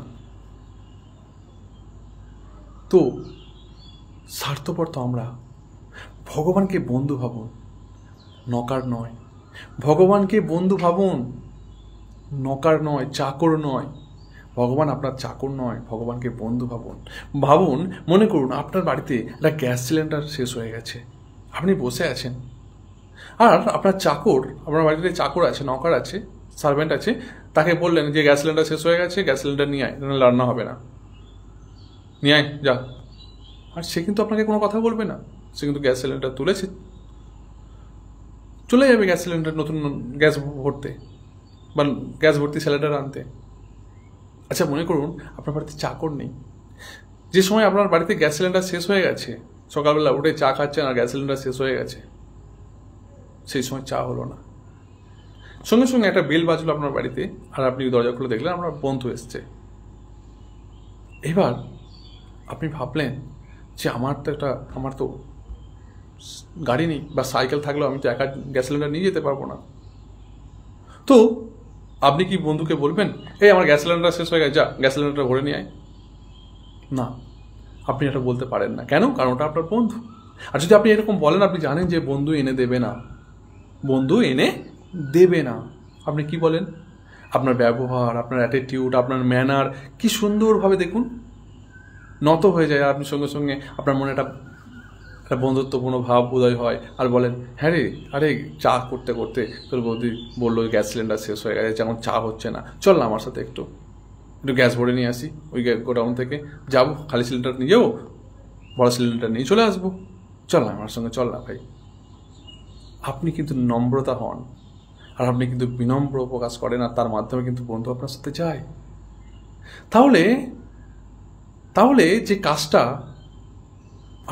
তো স্বার্থপর তো আমরা। ভগবানকে বন্ধু ভাবুন, নকার নয়। ভগবানকে বন্ধু ভাবুন, নকার নয়, চাকর নয়। ভগবান আপনার চাকর নয়, ভগবানকে বন্ধু ভাবুন। মনে করুন আপনার বাড়িতে একটা গ্যাস সিলিন্ডার শেষ হয়ে গেছে, আপনি বসে আছেন, আর আপনার বাড়িতে চাকর আছে, নকার আছে, সার্ভেন্ট আছে, তাকে বললেন যে গ্যাস সিলিন্ডার শেষ হয়ে গেছে, গ্যাস সিলিন্ডার নিয়ে আয়, রান্না হবে না, নিয়ে আয় যা। আর সে কিন্তু আপনাকে কোনো কথা বলবে না, সে কিন্তু গ্যাস সিলিন্ডার তুলেছে, চলে যাবে গ্যাস সিলিন্ডার নতুন গ্যাস ভরতে বা গ্যাস ভর্তি সিলিন্ডার আনতে। আচ্ছা, মনে করুন আপনার বাড়িতে চাকর নেই, যে সময় আপনার বাড়িতে গ্যাস সিলিন্ডার শেষ হয়ে গেছে, সকালবেলা উঠে চা খাচ্ছেন আর গ্যাস সিলিন্ডার শেষ হয়ে গেছে, সেই সময় চা হলো না, সঙ্গে সঙ্গে একটা বেল বাজলো আপনার বাড়িতে, আর আপনি দরজা খুলে দেখলেন আপনার বন্ধু এসছে। এবার আপনি ভাবলেন যে আমার তো গাড়ি নেই বা সাইকেল থাকলেও আমি তো একা গ্যাস সিলিন্ডার নিয়ে যেতে পারবো না। তো আপনি কি বন্ধুকে বলবেন, এই আমার গ্যাস সিলিন্ডার শেষ হয়ে গেছে, যা গ্যাস সিলিন্ডারটা ভরে নিয়ে আয়? না, আপনি এটা বলতে পারেন না। কেন? কারণ ওটা আপনার বন্ধু। আর যদি আপনি এরকম বলেন, আপনি জানেন যে বন্ধু এনে দেবে না, আপনি কি বলেন? আপনার ব্যবহার, আপনার অ্যাটিটিউড, আপনার ম্যানার কি সুন্দরভাবে দেখুন নত হয়ে যায়, আর আপনি সঙ্গে সঙ্গে আপনার মনে একটা বন্ধুত্বপূর্ণ ভাব উদয় হয়, আর বলেন, হ্যাঁ রে, আরে চা করতে করতে তোর বৌদি বললো গ্যাস সিলিন্ডার শেষ হয়ে গেছে, যেমন চা হচ্ছে না, চল না আমার সাথে একটু গ্যাস ভরে নিয়ে আসি, ওই গোডাউন থেকে যাবো, খালি সিলিন্ডার নিয়ে যাবো, বড় সিলিন্ডার নিয়ে চলে আসবো, চল না আমার সঙ্গে, চল না ভাই। আপনি কিন্তু নম্রতা হন, আর আপনি কিন্তু বিনম্র প্রকাশ করেন, আর তার মাধ্যমে কিন্তু বন্ধু আপনার সাথে যায়। তাহলে যে কাজটা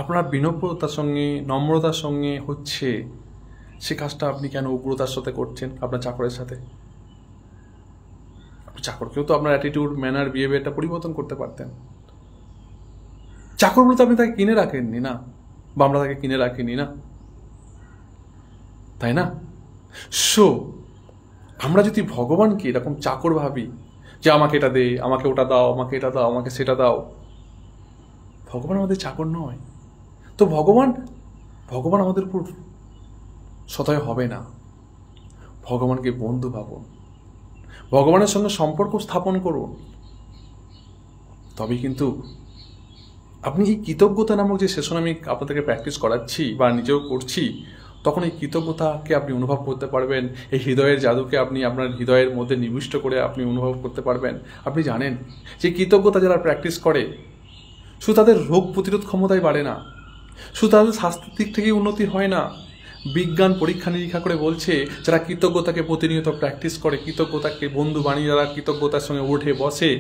আপনার বিনম্রতার সঙ্গে নম্রতার সঙ্গে হচ্ছে, সে কাজটা আপনি কেন উগ্রতার সাথে করছেন আপনার চাকরের সাথে? চাকরকেও তো আপনার অ্যাটিটিউড, ম্যানার, বিহেভিয়ারটা পরিবর্তন করতে পারতেন। চাকর বলে তো আপনি তাকে কিনে রাখেননি না, বা আমরা তাকে কিনে রাখিনি না, তাই না? সো আমরা যদি ভগবানকে এরকম চাকর ভাবি যে আমাকে এটা দে, আমাকে ওটা দাও, আমাকে এটা দাও, আমাকে সেটা দাও, ভগবান আমাদের চাকর নয়। তো ভগবান আমাদের উপর সদয় হবে না। ভগবানকে বন্ধু ভাবুন, ভগবানের সঙ্গে সম্পর্ক স্থাপন করুন, তবে কিন্তু আপনি এই কৃতজ্ঞতা নামক যে সেশন আমি আপনাদেরকে প্র্যাকটিস করাচ্ছি বা নিজেও করছি, তখন এই কৃতজ্ঞতাকে আপনি অনুভব করতে পারবেন। এই হৃদয়ের জাদুকে আপনি আপনার হৃদয়ের মধ্যে নিবিষ্ট করে আপনি অনুভব করতে পারবেন। আপনি জানেন যে কৃতজ্ঞতা যারা প্র্যাকটিস করে, শুধু তাদের রোগ প্রতিরোধ ক্ষমতাই বাড়ে না, শুধু তাদের স্বাস্থ্যের দিক থেকেই উন্নতি হয় না। বিজ্ঞান পরীক্ষা নিরীক্ষা করে বলছে, যারা কৃতজ্ঞতাকে প্রতিনিয়ত প্র্যাকটিস করে, কৃতজ্ঞতাকে বন্ধু বানিয়ে যারা কৃতজ্ঞতার সঙ্গে উঠে বসে,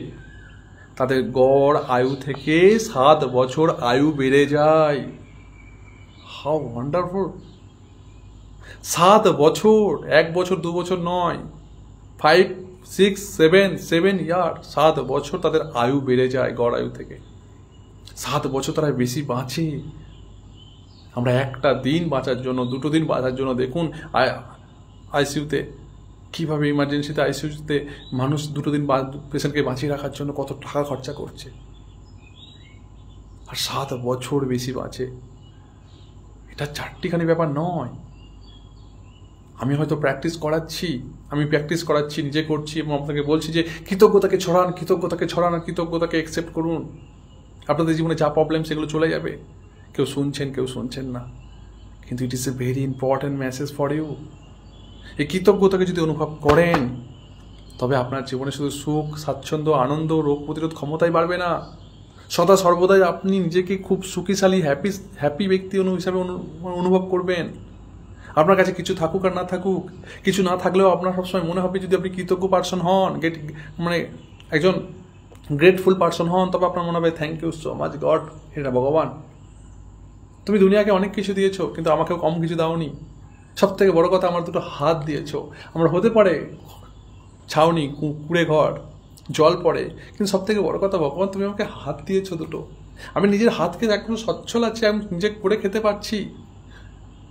তাদের গড় আয়ু থেকে 7 বছর আয়ু বেড়ে যায়। How wonderful! 7 বছর, 1 বছর 2 বছর নয়, 5, 6, 7 ইয়ার, 7 বছর তাদের আয়ু বেড়ে যায় গড় আয়ু থেকে। 7 বছর তারা বেশি বাঁচে। আমরা একটা দিন বাঁচার জন্য, 2টো দিন বাঁচার জন্য দেখুন আইসিইউতে কীভাবে, ইমার্জেন্সিতে আইসিইউতে মানুষ 2টো দিন পেশেন্টকে বাঁচিয়ে রাখার জন্য কত টাকা খরচা করছে, আর 7 বছর বেশি বাঁচে। এটা চারটিখানি ব্যাপার নয়। আমি হয়তো প্র্যাকটিস করাচ্ছি, নিজে করছি, এবং আপনাকে বলছি যে কৃতজ্ঞতাকে ছড়ান, আর কৃতজ্ঞতাকে অ্যাকসেপ্ট করুন। আপনাদের জীবনে যা প্রবলেম সেগুলো চলে যাবে। কেউ শুনছেন না, কিন্তু it is a very important message for you. এই কৃতজ্ঞতাকে যদি অনুভব করেন, তবে আপনার জীবনে শুধু সুখ, স্বাচ্ছন্দ্য, আনন্দ, রোগ প্রতিরোধ ক্ষমতাই বাড়বে না, সদা সর্বদাই আপনি নিজেকে খুব সুখীশালী, হ্যাপি ব্যক্তি হিসাবে অনুভব করবেন। আপনার কাছে কিছু থাকুক আর না থাকুক, কিছু না থাকলেও আপনার সবসময় মনে হবে, যদি আপনি কৃতজ্ঞ পার্সন হন, একজন গ্রেটফুল পার্সন হন, তবে আপনার মনে হবে thank you so much God, এটা ভগবান, তুমি দুনিয়াকে অনেক কিছু দিয়েছো, কিন্তু আমাকেও কম কিছু দাওনি। সব থেকে বড় কথা, আমার 2টো হাত দিয়েছো। আমার হতে পারে ছাউনি, কুড়ে ঘর, জল পড়ে, কিন্তু সব থেকে বড় কথা, ভগবান তুমি আমাকে হাত দিয়েছো 2টো। আমি নিজের হাতকে এখনো সচ্ছল আছে, আমি নিজে করে খেতে পারছি।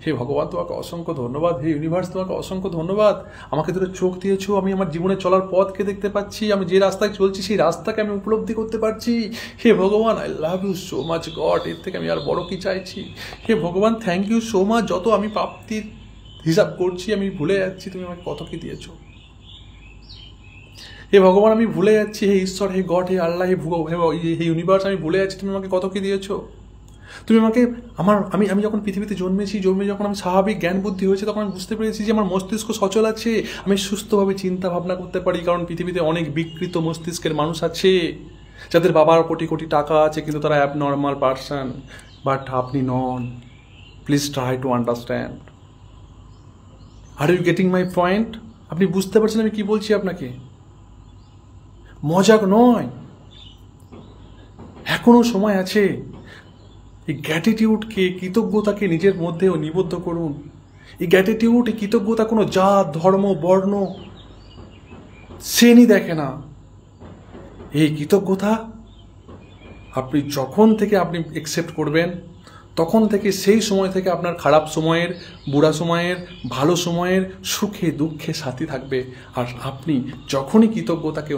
হে ভগবান, তোমাকে অসংখ্য ধন্যবাদ। হে ইউনিভার্স, তোমাকে অসংখ্য ধন্যবাদ। আমাকে 2টো চোখ দিয়েছো, আমি আমার জীবনে চলার পথকে দেখতে পাচ্ছি, আমি যে রাস্তায় চলছি সেই রাস্তাকে আমি উপলব্ধি করতে পারছি। হে ভগবান, I love you so much God, এর থেকে আমি আর বড় কি চাইছি? হে ভগবান, থ্যাংক ইউ সো মাচ। যত আমি প্রাপ্তির হিসাব করছি, আমি ভুলে যাচ্ছি তুমি আমাকে কত কি দিয়েছো। হে ভগবান, আমি ভুলে যাচ্ছি, হে ঈশ্বর, হে গড, হে আল্লাহ, হে ইউনিভার্স, আমি ভুলে যাচ্ছি তুমি আমাকে কত কি দিয়েছো। তুমি আমাকে আমি যখন পৃথিবীতে জন্মে যখন আমি স্বাভাবিক জ্ঞান বুদ্ধি হয়েছে, তখন আমি বুঝতে পেরেছি যে আমার মস্তিষ্ক সচল আছে, আমি সুস্থভাবে চিন্তা ভাবনা করতে পারি। কারণ পৃথিবীতে অনেক বিকৃত মস্তিষ্কের মানুষ আছে, যাদের বাবার কোটি কোটি টাকা আছে, কিন্তু তারা অ্যাবনর্মাল পার্সন। বাট আপনি নন। Please try to understand. Are you getting my point? আপনি বুঝতে পারছেন আমি কি বলছি আপনাকে? মজাক নয়, এখনো সময় আছে। এই গ্র্যাটিটিউডকে, কৃতজ্ঞতাকে নিজের মধ্যেও নিবদ্ধ করুন। এই গ্র্যাটিটিউড, এই কৃতজ্ঞতা কোনো জাত, ধর্ম, বর্ণ, শ্রেণী দেখে না। এই কৃতজ্ঞতা আপনি যখন থেকে আপনি অ্যাকসেপ্ট করবেন, তখন থেকে, সেই সময় থেকে আপনার খারাপ সময়ের, বুড়া সময়ের, ভালো সময়ের, সুখে দুঃখে সাথী থাকবে। আর আপনি যখনই কৃতজ্ঞতাকে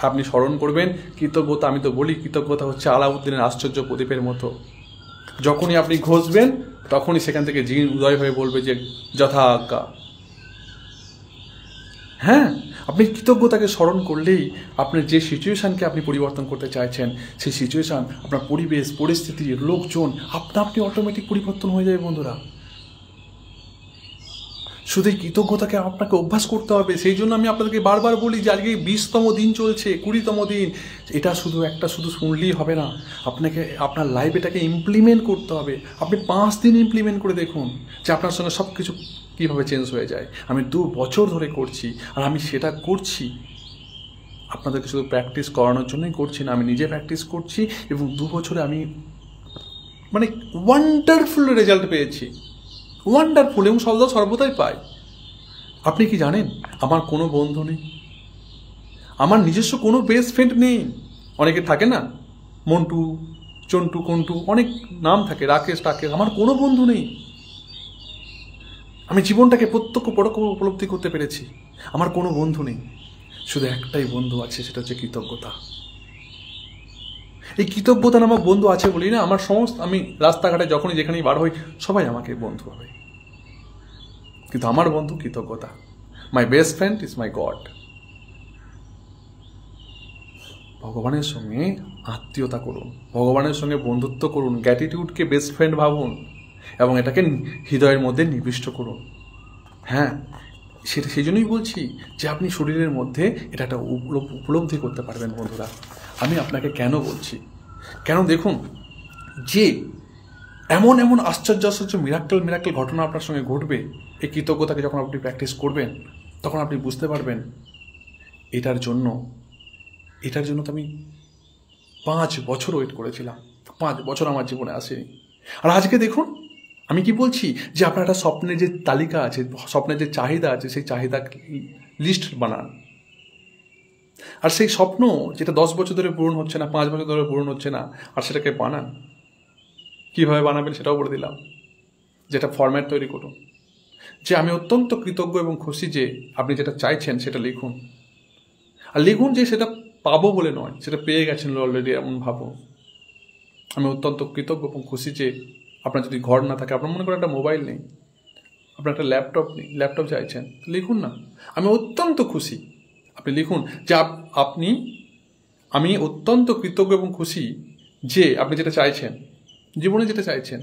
আপনি স্মরণ করবেন, কৃতজ্ঞতা, আমি তো বলি কৃতজ্ঞতা হচ্ছে আলাউদ্দিনের আশ্চর্য প্রদীপের মতো। যখনই আপনি ঘষবেন, তখনই সেখান থেকে জিন উদয় হয়ে বলবে যে যথা আজ্ঞা। হ্যাঁ, আপনি কৃতজ্ঞতাকে স্মরণ করলেই আপনার যে সিচুয়েশানকে আপনি পরিবর্তন করতে চাইছেন, সেই সিচুয়েশান, আপনার পরিবেশ, পরিস্থিতি, লোকজন, আপনি অটোমেটিক পরিবর্তন হয়ে যাবে বন্ধুরা। শুধু এই কৃতজ্ঞতাকে আপনাকে অভ্যাস করতে হবে। সেই জন্য আমি আপনাদেরকে বারবার বলি যে আজকে 20তম দিন চলছে, 20তম দিন। এটা শুধু শুনলেই হবে না, আপনাকে আপনার লাইফ এটাকে ইমপ্লিমেন্ট করতে হবে। আপনি 5 দিন ইমপ্লিমেন্ট করে দেখুন যে আপনার সঙ্গে সব কিছু কীভাবে চেঞ্জ হয়ে যায়। আমি 2 বছর ধরে করছি, আর আমি সেটা করছি আপনাদেরকে শুধু প্র্যাকটিস করানোর জন্যই করছি না, আমি নিজে প্র্যাকটিস করছি, এবং 2 বছরে আমি মানে ওয়ান্ডারফুল রেজাল্ট পেয়েছি, ওয়ান্ডারফুল, এবং সর্বদাই পাই। আপনি কি জানেন আমার কোনো বন্ধু নেই, আমার নিজস্ব কোনো বেস্ট ফ্রেন্ড নেই। অনেকে থাকে না, মন্টু, চন্টু, কন্টু, অনেক নাম থাকে, রাকেশ টাকেশ, আমার কোনো বন্ধু নেই। আমি জীবনটাকে প্রত্যক্ষ পরোক্ষ উপলব্ধি করতে পেরেছি। আমার কোনো বন্ধু নেই, শুধু একটাই বন্ধু আছে, সেটা হচ্ছে কৃতজ্ঞতা। এই কৃতজ্ঞতা নামক বন্ধু আছে বলি না আমার সমস্ত, আমি রাস্তাঘাটে যখনই যেখানেই বার হই সবাই আমাকে বন্ধু হবে, কিন্তু আমার বন্ধু কৃতজ্ঞতা। My best friend is my god. ভগবানের সঙ্গে আত্মীয়তা করুন, ভগবানের সঙ্গে বন্ধুত্ব করুন, গ্র্যাটিটিউডকে বেস্ট ফ্রেন্ড ভাবুন এবং এটাকে হৃদয়ের মধ্যে নিবিষ্ট করুন। হ্যাঁ, সেটা সেই জন্যই বলছি যে আপনি শরীরের মধ্যে এটা একটা উপলব্ধি করতে পারবেন। বন্ধুরা, আমি আপনাকে কেন বলছি, কেন দেখুন যে এমন এমন আশ্চর্য মিরাক্কেল ঘটনা আপনার সঙ্গে ঘটবে। এই কৃতজ্ঞতাকে যখন আপনি প্র্যাকটিস করবেন তখন আপনি বুঝতে পারবেন এটার জন্য তো আমি 5 বছর ওয়েট করেছিলাম, 5 বছর আমার জীবনে আসেনি। আর আজকে দেখুন আমি কি বলছি যে আপনার একটা স্বপ্নের যে তালিকা আছে, স্বপ্নের যে চাহিদা আছে, সেই চাহিদা লিস্ট বানান। আর সেই স্বপ্ন যেটা 10 বছর ধরে পূরণ হচ্ছে না, 5 বছর ধরে পূরণ হচ্ছে না, আর সেটাকে বানান। কীভাবে বানাবেন সেটাও বলে দিলাম, যেটা ফরম্যাট তৈরি করুন। যে আমি অত্যন্ত কৃতজ্ঞ এবং খুশি যে আপনি যেটা চাইছেন সেটা লিখুন। আর লিখুন যে সেটা পাবো বলে নয়, সেটা পেয়ে গেছেন অলরেডি, এমন ভাবুন। আমি অত্যন্ত কৃতজ্ঞ এবং খুশি যে আপনার যদি ঘর না থাকে, আপনার মনে করেন একটা মোবাইল নেই, আপনার একটা ল্যাপটপ নেই, ল্যাপটপ চাইছেন, লিখুন না আমি অত্যন্ত খুশি। আপনি লিখুন যে আমি অত্যন্ত কৃতজ্ঞ এবং খুশি যে আপনি যেটা চাইছেন, জীবনে যেটা চাইছেন।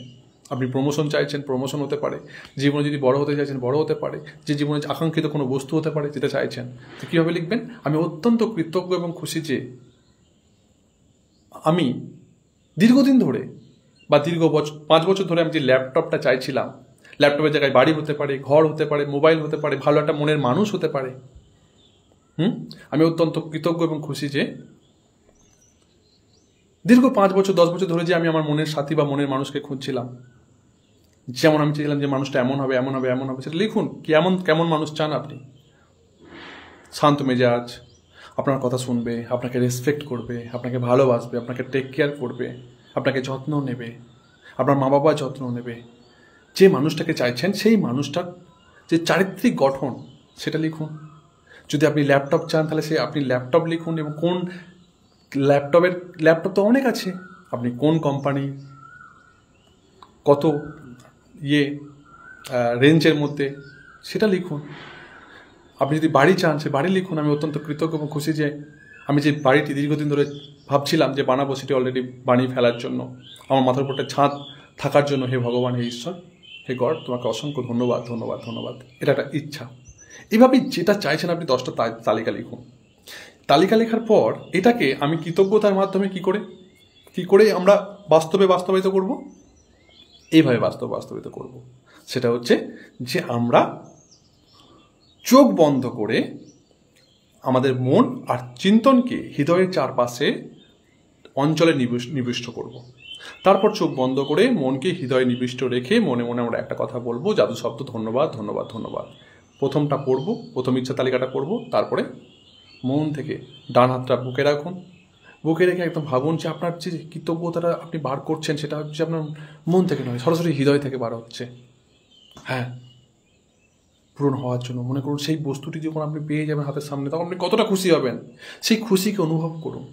আপনি প্রমোশন চাইছেন, প্রমোশন হতে পারে। জীবনে যদি বড় হতে চাইছেন, বড় হতে পারে। যে জীবনে আকাঙ্ক্ষিত কোনো বস্তু হতে পারে যেটা চাইছেন। তো কীভাবে লিখবেন? আমি অত্যন্ত কৃতজ্ঞ এবং খুশি যে আমি দীর্ঘদিন ধরে বা 5 বছর ধরে আমি যে ল্যাপটপটা চাইছিলাম, ল্যাপটপের জায়গায় বাড়ি হতে পারে, ঘর হতে পারে, মোবাইল হতে পারে, ভালো একটা মনের মানুষ হতে পারে। আমি অত্যন্ত কৃতজ্ঞ এবং খুশি যে দীর্ঘ 5 বছর 10 বছর ধরে যে আমি আমার মনের সাথী বা মনের মানুষকে খুঁজছিলাম। যেমন আমি চাইছিলাম যে মানুষটা এমন হবে, এমন হবে, এমন হবে। সেটা লিখুন, কেমন মানুষ চান আপনি। শান্ত মেজাজ, আপনার কথা শুনবে, আপনাকে রেসপেক্ট করবে, আপনাকে ভালোবাসবে, আপনাকে টেক কেয়ার করবে, আপনাকে যত্ন নেবে, আপনার মা বাবার যত্ন নেবে। যে মানুষটাকে চাইছেন সেই মানুষটার যে চারিত্রিক গঠন সেটা লিখুন। যদি আপনি ল্যাপটপ চান তাহলে আপনি ল্যাপটপ লিখুন, এবং কোন ল্যাপটপ তো অনেক আছে, আপনি কোন কোম্পানি, কত রেঞ্জের মধ্যে সেটা লিখুন। আপনি যদি বাড়ি চান সে বাড়ি লিখুন। আমি অত্যন্ত কৃতজ্ঞ এবং খুশি যে আমি যে বাড়িটি দীর্ঘদিন ধরে ভাবছিলাম যে বানাবো, সেটি অলরেডি বানিয়ে ফেলার জন্য, আমার মাথার উপরটা ছাদ থাকার জন্য, হে ভগবান, হে ঈশ্বর, হে গড, তোমাকে অসংখ্য ধন্যবাদ ধন্যবাদ ধন্যবাদ। এটা একটা ইচ্ছা। এভাবেই যেটা চাইছেন আপনি 10টা তালিকা লিখুন। তালিকা লেখার পর এটাকে আমি কৃতজ্ঞতার মাধ্যমে কি করে আমরা বাস্তবায়িত করব? এইভাবে বাস্তবায়িত করব। সেটা হচ্ছে যে আমরা চোখ বন্ধ করে আমাদের মন আর চিন্তনকে হৃদয়ের চারপাশে অঞ্চলে নিবিষ্ট করব। তারপর চোখ বন্ধ করে মনকে হৃদয়ে নিবিষ্ট রেখে মনে মনে আমরা একটা কথা বলবো, জাদু শব্দ, ধন্যবাদ ধন্যবাদ ধন্যবাদ। প্রথমটা পড়ব, প্রথম ইচ্ছা তালিকাটা পড়ব। তারপরে মন থেকে ডান হাতটা বুকে রাখুন, বুকে রেখে একদম ভাবুন যে আপনার যে কৃতজ্ঞতাটা আপনি বার করছেন সেটা হচ্ছে আপনার মন থেকে নয়, সরাসরি হৃদয় থেকে বার হচ্ছে। হ্যাঁ, পূরণ হওয়ার জন্য মনে করুন সেই বস্তুটি যখন আপনি পেয়ে যাবেন হাতের সামনে, তখন আপনি কতটা খুশি হবেন। সেই খুশিকে অনুভব করুন।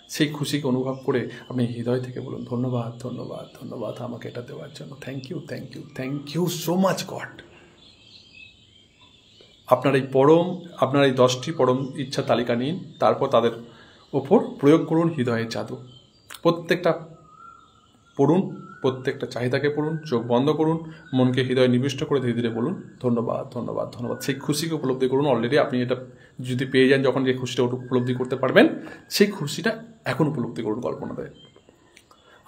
সেই খুশিকে অনুভব করে আপনি হৃদয় থেকে বলুন, ধন্যবাদ ধন্যবাদ ধন্যবাদ আমাকে এটা দেওয়ার জন্য, thank you thank you thank you so much God. আপনার এই 10টি পরম ইচ্ছা তালিকা নিন, তারপর তাদের ওপর প্রয়োগ করুন হৃদয়ের জাদু। প্রত্যেকটা পড়ুন, প্রত্যেকটা চাহিদাকে পড়ুন, চোখ বন্ধ করুন, মনকে হৃদয়ে নিবিষ্ট করে ধীরে ধীরে বলুন, ধন্যবাদ ধন্যবাদ ধন্যবাদ। সেই খুশিকে উপলব্ধি করুন। অলরেডি আপনি এটা যদি পেয়ে যান, যখন যে খুশিটা উপলব্ধি করতে পারবেন, সেই খুশিটা এখন উপলব্ধি করুন কল্পনাতে।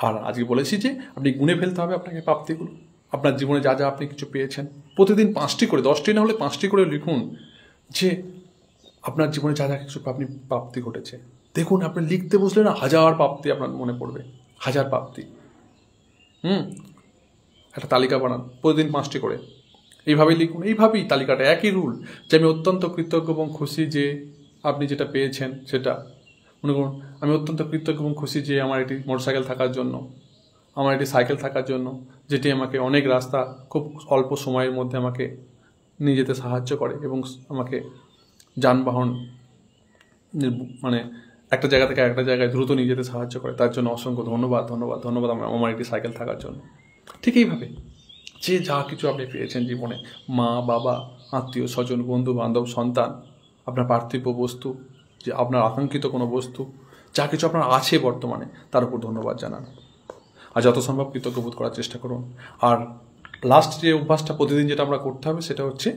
আর আজকে বলেছি যে আপনি গুনে ফেলতে হবে আপনাকে প্রাপ্তিগুলো, আপনার জীবনে যা যা আপনি কিছু পেয়েছেন। প্রতিদিন 5টি করে, 10টি না হলে 5টি করে লিখুন যে আপনার জীবনে যা যা কিছু আপনি প্রাপ্তি ঘটেছে। দেখুন আপনি লিখতে বসলে না 1000 প্রাপ্তি আপনার মনে পড়বে, 1000 প্রাপ্তি। একটা তালিকা বানান, প্রতিদিন 5টি করে, এইভাবেই লিখুন, এইভাবেই তালিকাটা, একই রুল, যে আমি অত্যন্ত কৃতজ্ঞ এবং খুশি যে আপনি যেটা পেয়েছেন সেটা। মনে করুন, আমি অত্যন্ত কৃতজ্ঞ এবং খুশি যে আমার একটি মোটরসাইকেল থাকার জন্য, আমার একটি সাইকেল থাকার জন্য, যেটি আমাকে অনেক রাস্তা খুব অল্প সময়ের মধ্যে আমাকে নিয়ে যেতে সাহায্য করে এবং আমাকে যানবাহন মানে একটা জায়গা থেকে একটা জায়গায় দ্রুত নিয়ে যেতে সাহায্য করে। তার জন্য অসংখ্য ধন্যবাদ, ধন্যবাদ, ধন্যবাদ আমার একটি সাইকেল থাকার জন্য। ঠিক এইভাবে যে যা কিছু আপনি পেয়েছেন জীবনে, মা বাবা, আত্মীয় স্বজন, বন্ধু বান্ধব, সন্তান, আপনার পার্থিব বস্তু, যে আপনার আকাঙ্ক্ষিত কোনো বস্তু, যা কিছু আপনার আছে বর্তমানে, তার উপর ধন্যবাদ জানান আর যত সম্ভব কৃতজ্ঞ বোধ করার চেষ্টা করুন। আর লাস্ট যে অভ্যাসটা প্রতিদিন যেটা আমরা করতে হবে সেটা হচ্ছে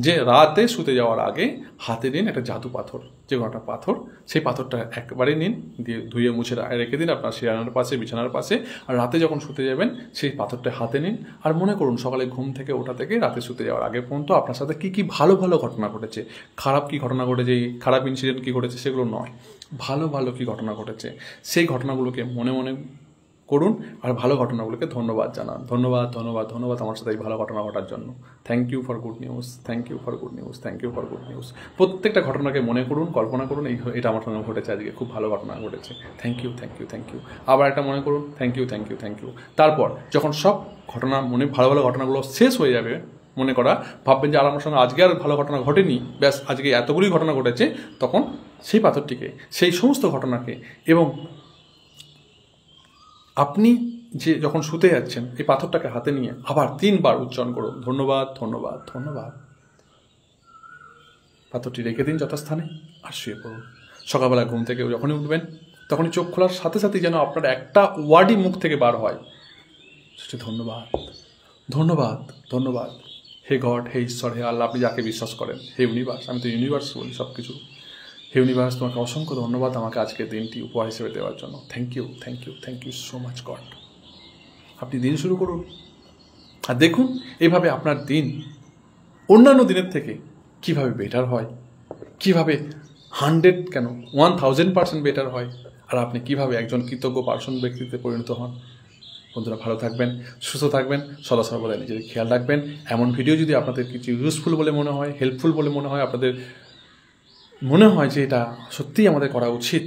যে রাতে শুতে যাওয়ার আগে হাতে নিন একটা জাদু পাথর, যে কোনো একটা পাথর, সেই পাথরটা একবারে নিন, দিয়ে ধুয়ে মুছে রেখে দিন আপনার শিরানোর পাশে, বিছানার পাশে। আর রাতে যখন শুতে যাবেন সেই পাথরটা হাতে নিন আর মনে করুন সকালে ঘুম থেকে ওঠা থেকে রাতে শুতে যাওয়ার আগে পর্যন্ত আপনার সাথে কী কী ভালো ভালো ঘটনা ঘটেছে, খারাপ কী ঘটনা ঘটেছে, খারাপ ইনসিডেন্ট কী ঘটেছে সেগুলো নয়, ভালো ভালো কী ঘটনা ঘটেছে সেই ঘটনাগুলোকে মনে মনে করুন আর ভালো ঘটনাগুলোকে ধন্যবাদ জানান। ধন্যবাদ, ধন্যবাদ, ধন্যবাদ আমার সাথে এই ভালো ঘটনা ঘটার জন্য। Thank you for good news, thank you for good news, thank you for good news. প্রত্যেকটা ঘটনাকে মনে করুন, কল্পনা করুন, এটা আমার সঙ্গে ঘটেছে আজকে, খুব ভালো ঘটনা ঘটেছে, thank you, thank you, thank you. আবার একটা মনে করুন, thank you, thank you, thank you. তারপর যখন সব ঘটনা ভালো ভালো ঘটনাগুলো শেষ হয়ে যাবে মনে করা, ভাববেন যে আর আমার সঙ্গে আজকে আর ভালো ঘটনা ঘটেনি, ব্যাস আজকে এতগুলি ঘটনা ঘটেছে, তখন সেই পাথরটিকে, সেই সমস্ত ঘটনাকে এবং আপনি যে যখন শুতে যাচ্ছেন এই পাথরটাকে হাতে নিয়ে আবার 3 বার উচ্চারণ করুন, ধন্যবাদ, ধন্যবাদ, ধন্যবাদ। পাথরটি রেখে দিন যথাস্থানে আর শুয়ে পড়ুন। সকালবেলা ঘুম থেকে যখনই উঠবেন তখনই চোখ খোলার সাথে সাথেই যেন আপনার একটা ওয়ার্ডই মুখ থেকে বার হয়, সেটা ধন্যবাদ, ধন্যবাদ, ধন্যবাদ। হে গড, হে ঈশ্বর, হে আল্লাহ, আপনি যাকে বিশ্বাস করেন, হে ইউনিভার্স, আমি তো ইউনিভার্স বলি সব কিছু, হে ইউনিভার্স, তোমাকে অসংখ্য ধন্যবাদ আমাকে আজকে দিনটি উপহার হিসেবে দেওয়ার জন্য। Thank you, thank you, thank you so much God. আপনি দিন শুরু করুন আর দেখুন এইভাবে আপনার দিন অন্যান্য দিনের থেকে কিভাবে বেটার হয়, কিভাবে 100 কেন 1000% বেটার হয়, আর আপনি কিভাবে একজন কৃতজ্ঞ পার্সন ব্যক্তিত্বে পরিণত হন। বন্ধুরা, ভালো থাকবেন, সুস্থ থাকবেন, সদা সর্বদা নিজের খেয়াল রাখবেন। এমন ভিডিও যদি আপনাদের কিছু ইউজফুল বলে মনে হয়, হেল্পফুল বলে মনে হয়, আপনাদের মনে হয় যে এটা সত্যিই আমাদের করা উচিত,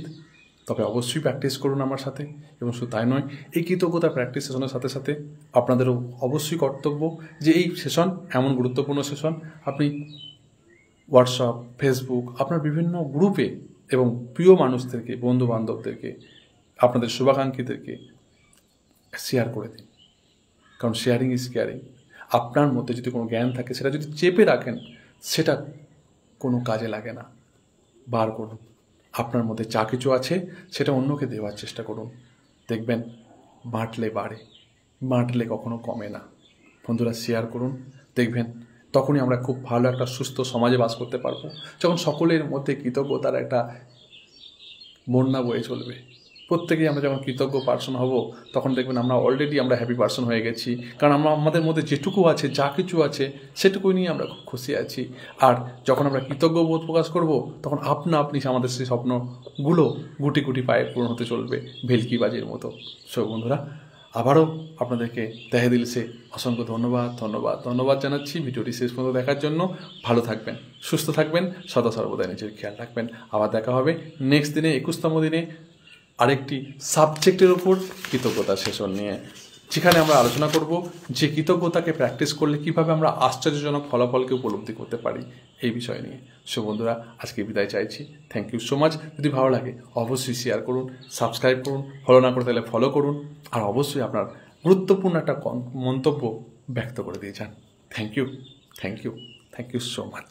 তবে অবশ্যই প্র্যাকটিস করুন আমার সাথে। এবং শুধু তাই নয়, এই কৃতজ্ঞতা প্র্যাকটিস সেশনের সাথে সাথে আপনাদেরও অবশ্যই কর্তব্য যে এই সেশন এমন গুরুত্বপূর্ণ সেশন, আপনি হোয়াটসঅ্যাপ, ফেসবুক, আপনার বিভিন্ন গ্রুপে এবং প্রিয় মানুষদেরকে, বন্ধু বান্ধবদেরকে, আপনাদের শুভাকাঙ্ক্ষীদেরকে শেয়ার করে দিন, কারণ শেয়ারিং ইজ কেয়ারিং। আপনার মধ্যে যদি কোনো জ্ঞান থাকে সেটা যদি চেপে রাখেন সেটা কোনো কাজে লাগে না। বার করুন, আপনার মধ্যে যা কিছু আছে সেটা অন্যকে দেওয়ার চেষ্টা করুন, দেখবেন বাঁটলে বাড়ে, বাঁটলে কখনো কমে না। বন্ধুরা, শেয়ার করুন, দেখবেন তখনই আমরা খুব ভালো একটা সুস্থ সমাজে বাস করতে পারবো, যখন সকলের মধ্যে কৃতজ্ঞতার একটা বন্যা বয়ে চলবে। প্রত্যেকেই আমরা যখন কৃতজ্ঞ পার্সন হব তখন দেখবেন আমরা অলরেডি আমরা হ্যাপি পার্সন হয়ে গেছি, কারণ আমরা আমাদের মধ্যে যেটুকু আছে, যা কিছু আছে সেটুকুই নিয়ে আমরা খুব খুশি আছি। আর যখন আমরা কৃতজ্ঞ বোধ প্রকাশ করব তখন আপনি আমাদের সেই স্বপ্নগুলো গুটি গুটি পায়ে পূরণ হতে চলবে ভেলকিবাজির মতো। সো বন্ধুরা, আবারও আপনাদেরকে তহে দিল সে অসংখ্য ধন্যবাদ, ধন্যবাদ, ধন্যবাদ জানাচ্ছি ভিডিওটি শেষ পর্যন্ত দেখার জন্য। ভালো থাকবেন, সুস্থ থাকবেন, সদা সর্বদা নিজের খেয়াল রাখবেন। আবার দেখা হবে নেক্সট দিনে, 21তম দিনে আরেকটি সাবজেক্টের ওপর কৃতজ্ঞতা সেশন নিয়ে, যেখানে আমরা আলোচনা করব যে কৃতজ্ঞতাকে প্র্যাকটিস করলে কিভাবে আমরা আশ্চর্যজনক ফলাফলকে উপলব্ধি করতে পারি এই বিষয় নিয়ে। সো বন্ধুরা, আজকে বিদায় চাইছি। Thank you so much. যদি ভালো লাগে অবশ্যই শেয়ার করুন, সাবস্ক্রাইব করুন, ফলো না করে তাহলে ফলো করুন, আর অবশ্যই আপনার গুরুত্বপূর্ণ একটা মন্তব্য ব্যক্ত করে দিয়ে যান। Thank you, thank you, thank you so much.